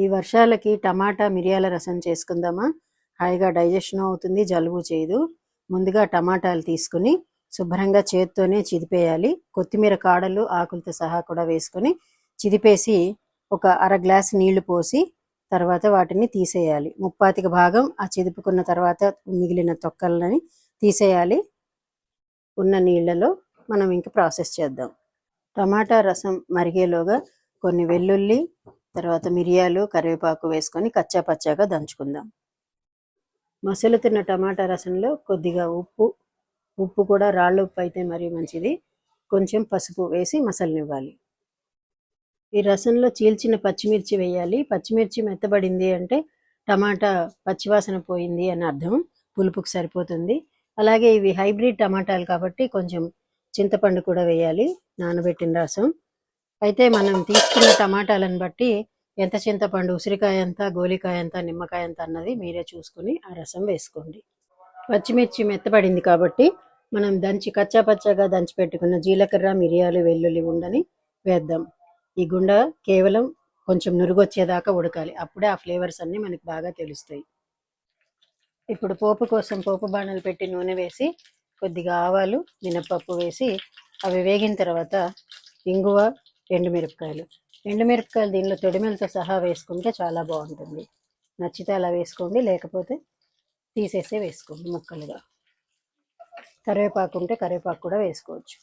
ఈ వర్షాలకి టమాటా మిరియాల రసం చేసుకుందామా? హాయిగా డైజెషన్ అవుతుంది, జలుబు చేయదు. ముందుగా టమాటాలు తీసుకుని శుభ్రంగా చేత్తోనే చిదిపేయాలి. కొత్తిమీర కాడలు ఆకులతో సహా కూడా వేసుకొని చిదిపేసి ఒక అర గ్లాస్ నీళ్లు పోసి తర్వాత వాటిని తీసేయాలి. ముప్పాతిక భాగం ఆ చిదుపుకున్న తర్వాత మిగిలిన తొక్కలని తీసేయాలి. ఉన్న నీళ్లలో మనం ఇంక ప్రాసెస్ చేద్దాం. టమాటా రసం మరిగేలోగా కొన్ని వెల్లుల్లి, తర్వాత మిరియాలు, కరివేపాకు వేసుకొని కచ్చా పచ్చాగా దంచుకుందాం. మసులుతున్న టమాటా రసంలో కొద్దిగా ఉప్పు కూడా రాళ్ళ ఉప్పు అయితే మరీ మంచిది, కొంచెం పసుపు వేసి మసలనివ్వాలి. ఈ రసంలో చీల్చిన పచ్చిమిర్చి వేయాలి. పచ్చిమిర్చి మెత్తబడింది అంటే టమాటా పచ్చివాసన పోయింది అని అర్థం, పులుపుకు సరిపోతుంది. అలాగే ఇవి హైబ్రిడ్ టమాటాలు కాబట్టి కొంచెం చింతపండు కూడా వేయాలి, నానబెట్టిన రసం. అయితే మనం తీసుకున్న టమాటాలను బట్టి ఎంత చింతపండు, ఉసిరికాయ ఎంత, గోలికాయ ఎంత, నిమ్మకాయ ఎంత అన్నది మీరే చూసుకుని ఆ రసం వేసుకోండి. పచ్చిమిర్చి మెత్తబడింది కాబట్టి మనం కచ్చా పచ్చాగా దంచి పెట్టుకున్న జీలకర్ర, మిరియాలు, వెల్లుల్లి గుండని వేద్దాం. ఈ గుండ కేవలం కొంచెం నురుగొచ్చేదాకా ఉడకాలి, అప్పుడే ఆ ఫ్లేవర్స్ అన్నీ మనకి బాగా తెలుస్తాయి. ఇప్పుడు పోపు కోసం పోపు బాణలు పెట్టి నూనె వేసి కొద్దిగా ఆవాలు, మినపప్పు వేసి అవి వేగిన తర్వాత ఇంగువ, ఎండుమిరపకాయలు దీనిలో తొడిమెలతో సహా వేసుకుంటే చాలా బాగుంటుంది. నచ్చితే అలా వేసుకోండి, లేకపోతే తీసేసే వేసుకోండి ముక్కలుగా. కరివేపాకు ఉంటే కరివేపాకు కూడా వేసుకోవచ్చు.